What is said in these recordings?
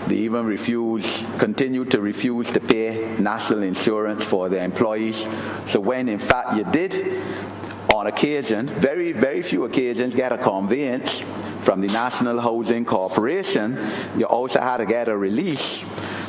They even continue to refuse to pay national insurance for their employees. So when in fact you did, on occasion, very, very few occasions, get a conveyance from the National Housing Corporation, you also had to get a release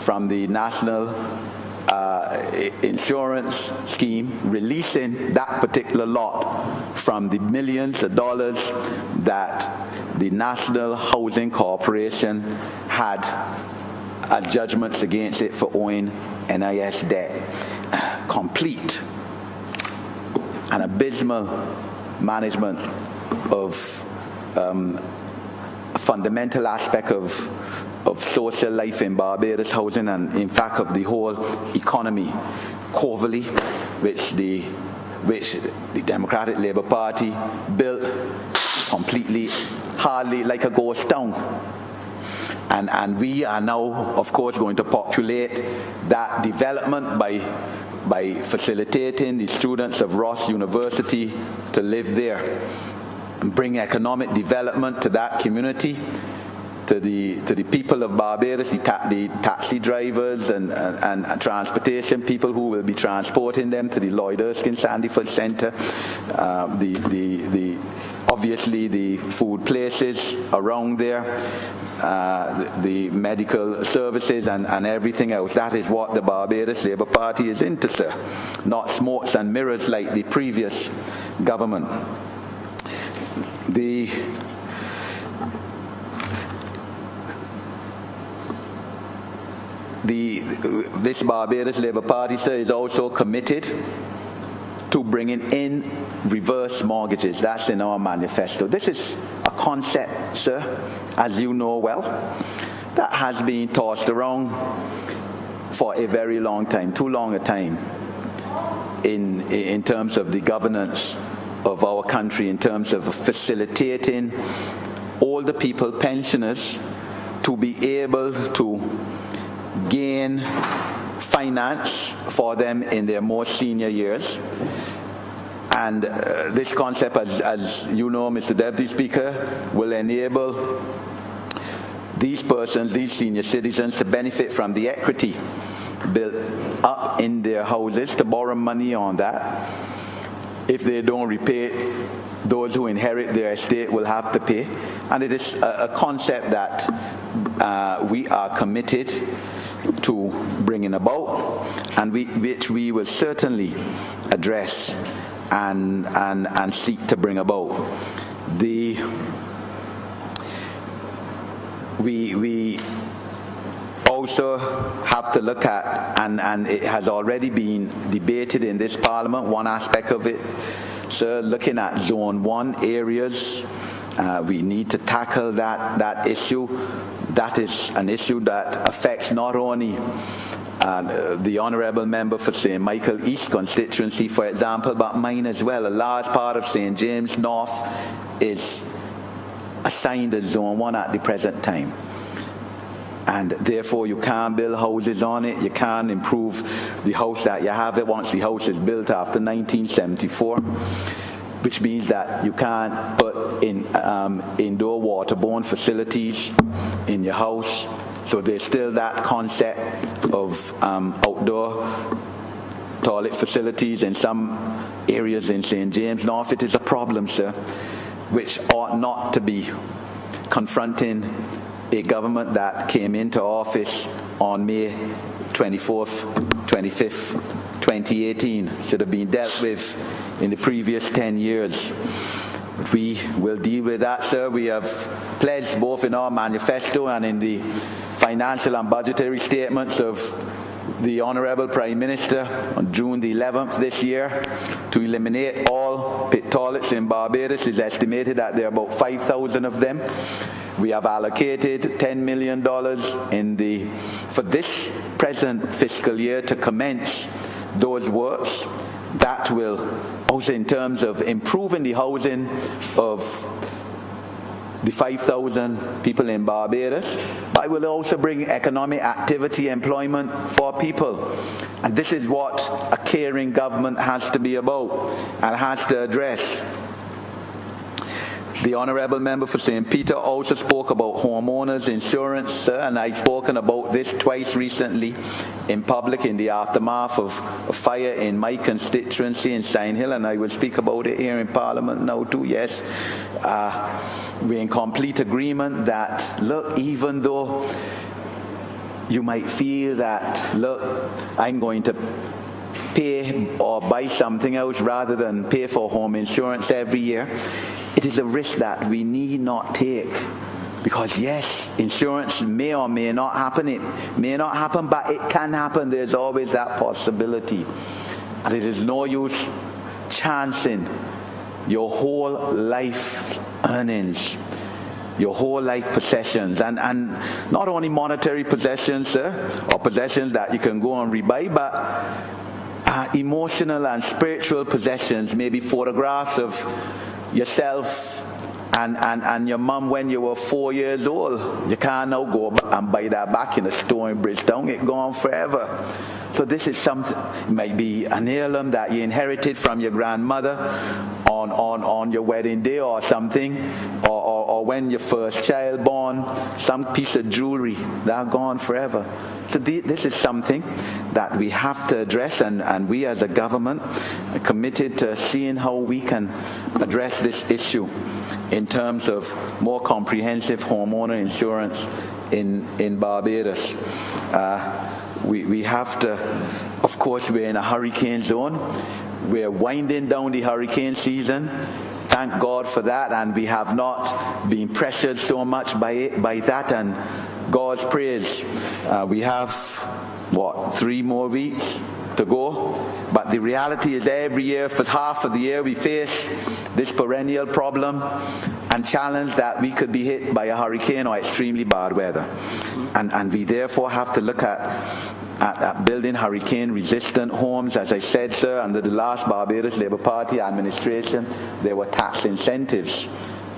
from the National Insurance Scheme releasing that particular lot from the millions of dollars that the National Housing Corporation had as judgments against it for owing NIS debt. Complete and abysmal management of a fundamental aspect of social life in Barbados, housing, and in fact of the whole economy. Coverly, which the Democratic Labour Party built completely, hardly like a ghost town. And we are now, of course, going to populate that development by facilitating the students of Ross University to live there and bring economic development to that community, to the people of Barbados, the taxi drivers and transportation people who will be transporting them to the Lloyd Erskine Sandyford Centre, obviously the food places around there, the medical services and everything else. That is what the Barbados Labour Party is into, sir. Not smokes and mirrors like the previous government. This Barbados Labour Party, sir, is also committed to bringing in reverse mortgages. That's in our manifesto. This is a concept, sir, as you know well, that has been tossed around for a very long time, too long a time, in terms of the governance of our country, in terms of facilitating older people, pensioners, to be able to gain finance for them in their more senior years. And this concept, as you know, Mr. Deputy Speaker, will enable these persons, these senior citizens, to benefit from the equity built up in their houses, to borrow money on that. If they don't repay, those who inherit their estate will have to pay. And it is a concept that we are committed to bringing about, and which we will certainly address and seek to bring about. We also have to look at, and it has already been debated in this Parliament, one aspect of it, sir, looking at Zone 1 areas. We need to tackle that issue. That is an issue that affects not only the Honourable Member for St. Michael East constituency, for example, but mine as well. A large part of St. James North is assigned as Zone 1 at the present time. And therefore you can't build houses on it. You can't improve the house that you have it once the house is built after 1974. Which means that you can't put in indoor waterborne facilities in your house. So there's still that concept of outdoor toilet facilities in some areas in St. James North. It is a problem, sir, which ought not to be confronting a government that came into office on May 24th, 25th, 2018. Should have been dealt with in the previous 10 years. We will deal with that, sir. We have pledged both in our manifesto and in the financial and budgetary statements of the Honourable Prime Minister on June the 11th this year to eliminate all pit toilets in Barbados. It's estimated that there are about 5,000 of them. We have allocated $10 million for this present fiscal year to commence those works. That will also, in terms of improving the housing of the 5,000 people in Barbados, but it will also bring economic activity, employment for people. And this is what a caring government has to be about and has to address. The honourable member for St. Peter also spoke about homeowners insurance, sir, and I've spoken about this twice recently in public in the aftermath of a fire in my constituency in Sign Hill, and I will speak about it here in Parliament now too. Yes, we're in complete agreement that, look, even though you might feel that, look, I'm going to pay or buy something else rather than pay for home insurance every year, it is a risk that we need not take. Because yes, insurance may or may not happen. It may not happen, but it can happen. There's always that possibility. And it is no use chancing your whole life earnings, your whole life possessions, and not only monetary possessions, or possessions that you can go and rebuy, but emotional and spiritual possessions, maybe photographs of yourself and your mum when you were 4 years old. You can't now go and buy that back in a store in Bridgetown. It's gone forever. So this is something, it might be an heirloom that you inherited from your grandmother on your wedding day or something, or when your first child born, some piece of jewelry that gone forever. So this is something that we have to address, and we as a government are committed to seeing how we can address this issue in terms of more comprehensive homeowner insurance in Barbados. We have to, of course, we're in a hurricane zone. We're winding down the hurricane season. Thank God for that, and we have not been pressured so much by that, and God's praise. We have, 3 more weeks to go? But the reality is every year, for half of the year, we face this perennial problem and challenge that we could be hit by a hurricane or extremely bad weather. And we therefore have to look at building hurricane-resistant homes. As I said, sir, under the last Barbados Labour Party administration, there were tax incentives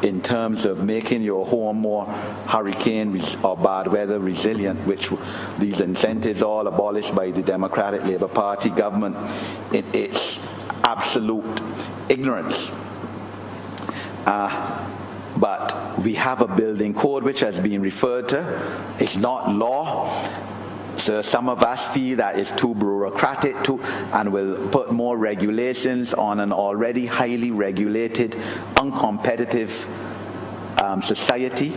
in terms of making your home more hurricane or bad weather resilient, which these incentives all abolished by the Democratic Labour Party government in its absolute ignorance. But we have a building code which has been referred to. It's not law. So some of us feel that it's too bureaucratic and will put more regulations on an already highly regulated, uncompetitive society.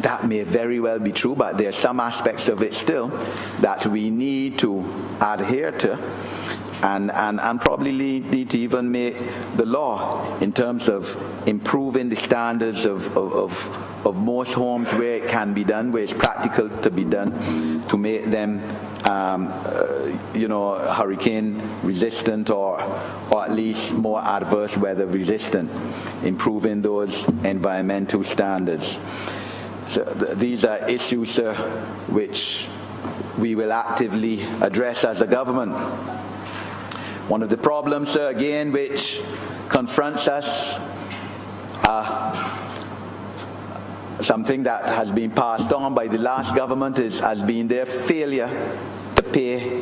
That may very well be true, but there are some aspects of it still that we need to adhere to, and probably need to even make the law in terms of improving the standards of most homes where it can be done, where it's practical to be done, to make them hurricane resistant or at least more adverse weather resistant, improving those environmental standards. So these are issues which we will actively address as a government. One of the problems, again, which confronts us, something that has been passed on by the last government has been their failure to pay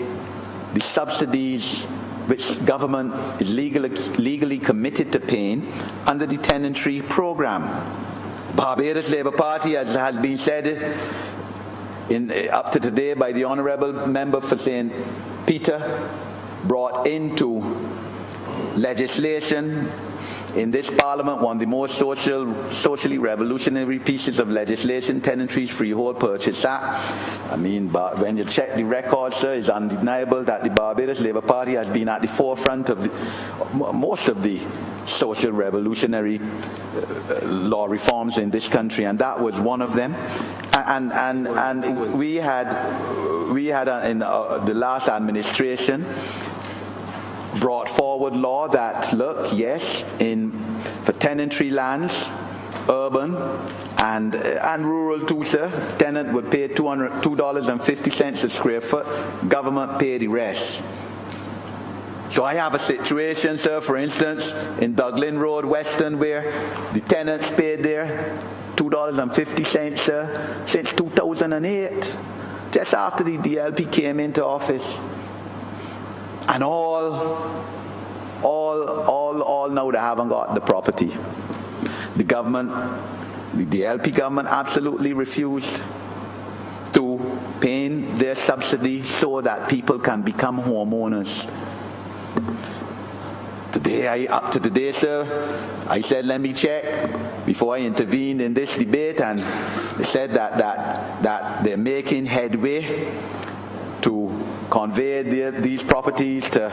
the subsidies which government is legally committed to paying under the tenantry program. Barbados Labour Party, as has been said up to today by the honourable member for St. Peter, brought into legislation in this Parliament one of the most socially revolutionary pieces of legislation, Tenantry's Freehold Purchase Act. But when you check the records, sir, it's undeniable that the Barbados Labour Party has been at the forefront of most of the social revolutionary law reforms in this country, and that was one of them. And we had in the last administration brought forward law that, look, yes, for tenantry lands, urban and rural too, sir, tenant would pay $2.50 a square foot, government pay the rest. So I have a situation, sir, for instance, in Dublin Road, Western, where the tenants paid there $2.50, sir, since 2008, just after the DLP came into office. And all now they haven't got the property. the government, the LP government absolutely refused to pay their subsidy so that people can become homeowners. Up to today, sir, I said, let me check before I intervened in this debate, and they said that they're making headway to convey these properties to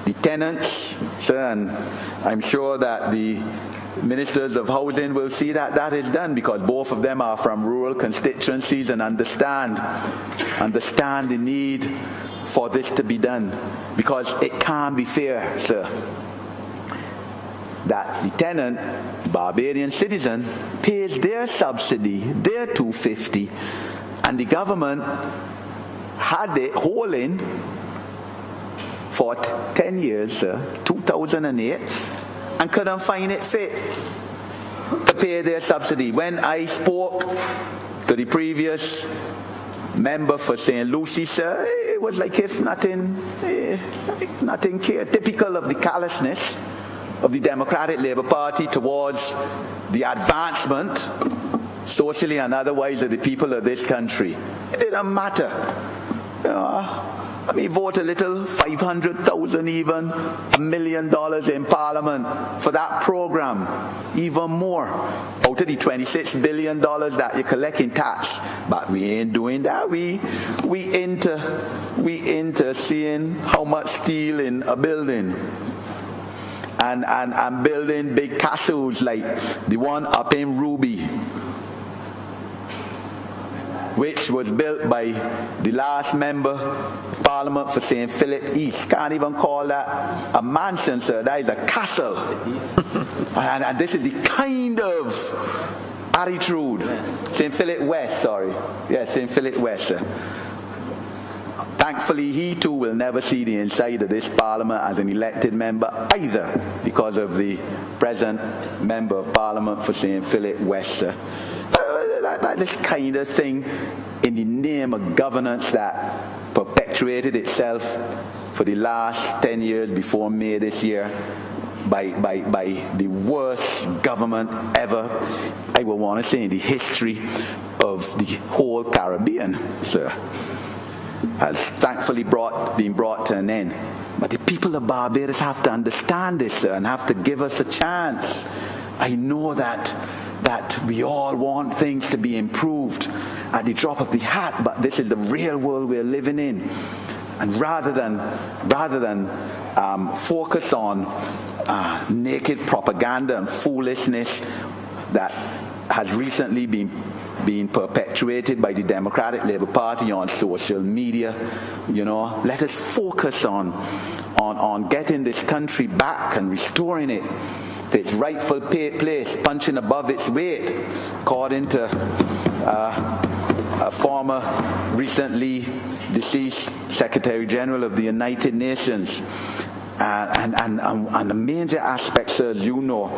the tenants, sir, and I'm sure that the ministers of housing will see that that is done, because both of them are from rural constituencies and understand the need for this to be done, because it can't be fair, sir, that the tenant, Barbadian citizen, pays their subsidy, their $250, and the government had it holding for 10 years, 2008, and couldn't find it fit to pay their subsidy. When I spoke to the previous member for St. Lucie, sir, it was like if nothing cared, typical of the callousness of the Democratic Labour Party towards the advancement, socially and otherwise, of the people of this country. It didn't matter. Vote a little, 500,000 even, $1 million in Parliament for that program, even more, out of the $26 billion that you collect in tax. But we ain't doing that. We into seeing how much steel in a building. And building big castles like the one up in Ruby, which was built by the last member of Parliament for St. Philip East. Can't even call that a mansion, sir. That is a castle. and this is the kind of attitude. St. Philip West, sorry. Yes, St. Philip West, sir. Thankfully, he too will never see the inside of this Parliament as an elected member either, because of the present member of Parliament for St. Philip West. This kind of thing in the name of governance that perpetuated itself for the last 10 years before May this year by the worst government ever, I would want to say, in the history of the whole Caribbean, sir, has thankfully been brought to an end. But the people of Barbados have to understand this, sir, and have to give us a chance. I know that we all want things to be improved at the drop of the hat, but this is the real world we're living in. And rather than focus on naked propaganda and foolishness that has recently been perpetuated by the Democratic Labour Party on social media, let us focus on getting this country back and restoring it to its rightful place, punching above its weight, according to a former, recently deceased Secretary General of the United Nations. And the major aspects, as you know,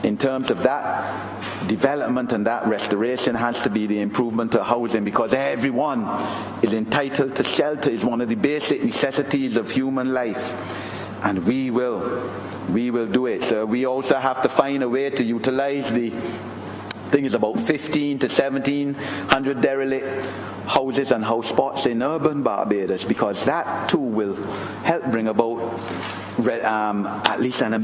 in terms of that development and that restoration, has to be the improvement of housing, because everyone is entitled to shelter. It's one of the basic necessities of human life, and we will do it. So we also have to find a way to utilize the thing is about 15 to 1,700 derelict houses and house spots in urban Barbados, because that too will help bring about at least an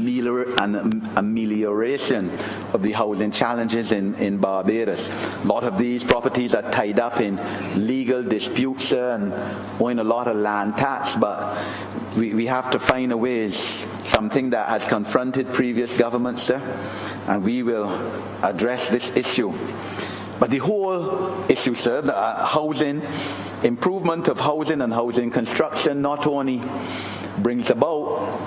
amelioration of the housing challenges in Barbados. A lot of these properties are tied up in legal disputes and owing a lot of land tax, but we have to find a way, something that has confronted previous governments, sir, and we will address this issue. But the whole issue, sir, housing, improvement of housing and housing construction not only brings about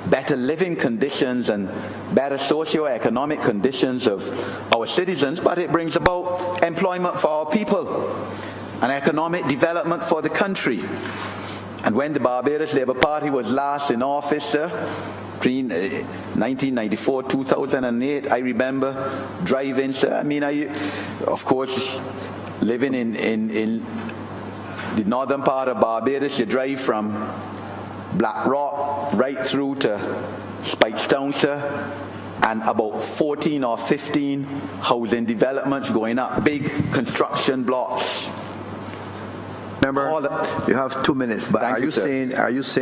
better living conditions and better socio-economic conditions of our citizens, but it brings about employment for our people and economic development for the country. And when the Barbados Labour Party was last in office, sir, between 1994, 2008, I remember driving, sir. Of course, living in the northern part of Barbados, you drive from Black Rock right through to Spikestown, sir. and about 14 or 15 housing developments going up, big construction blocks. Remember, you have 2 minutes, but are you saying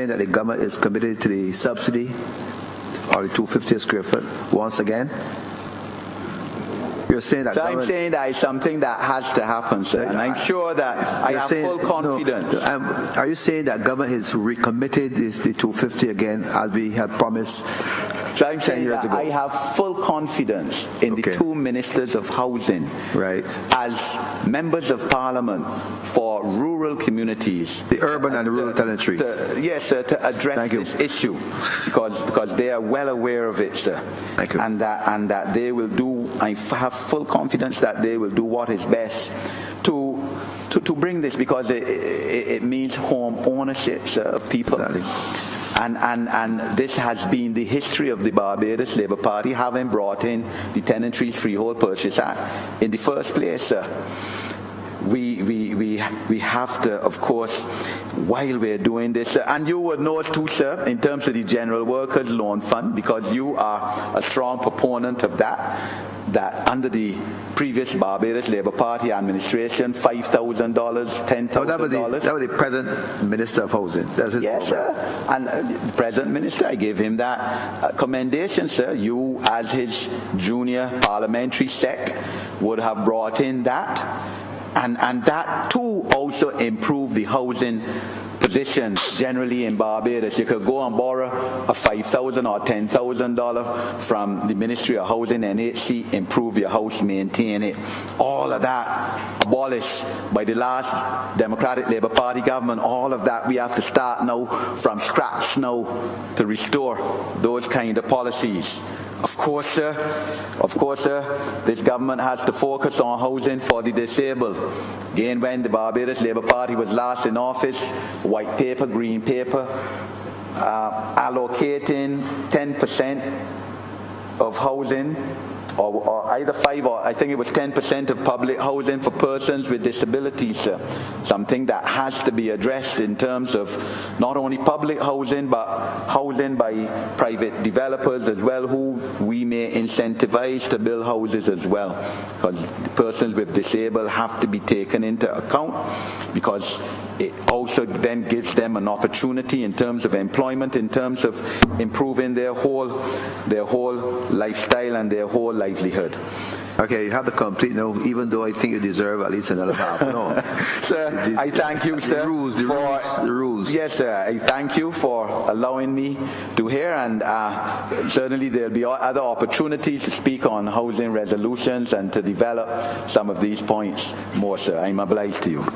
that the government is committed to the subsidy or the 250 a square foot once again? You're saying that. So I'm saying that it's something that has to happen, sir, and I'm sure that I have full confidence. No, are you saying that government has recommitted the 250 again as we had promised? So I'm saying that I have full confidence in the two ministers of housing, right, as members of parliament for rural communities, the urban and the rural territories. Yes, sir, to address this issue, because they are well aware of it, sir. Thank you. And that they will do. I have full confidence that they will do what is best to bring this, because it means home ownership, sir, of people. Exactly. And this has been the history of the Barbados Labour Party, having brought in the Tenantry Freehold Purchase Act in the first place, sir. We have to, of course, while we're doing this, and you would know too, sir, in terms of the General Workers Loan Fund, because you are a strong proponent of that under the previous Barbados Labour Party administration, $5,000, $10,000. That was the present Minister of Housing. That's his yes, program. sir. And the present minister, I gave him that commendation, sir. You, as his junior parliamentary sec, would have brought in that. And that too also improved the housing position generally in Barbados. You could go and borrow a $5,000 or $10,000 from the Ministry of Housing, NHC, improve your house, maintain it. All of that abolished by the last Democratic Labour Party government. All of that we have to start now from scratch now to restore those kind of policies. Of course, sir, this government has to focus on housing for the disabled. Again, when the Barbados Labour Party was last in office, white paper, green paper, allocating 10% of housing, or either 5 or I think it was 10% of public housing for persons with disabilities, something that has to be addressed in terms of not only public housing but housing by private developers as well, who we may incentivize to build houses as well, because persons with disabled have to be taken into account, because it also then gives them an opportunity in terms of employment, in terms of improving their whole lifestyle and their whole livelihood. Okay, you have to complete now, even though I think you deserve at least another half. No. Sir, I thank you, sir. The rules. Yes, sir. I thank you for allowing me to hear, and certainly there'll be other opportunities to speak on housing resolutions and to develop some of these points more, sir. I'm obliged to you.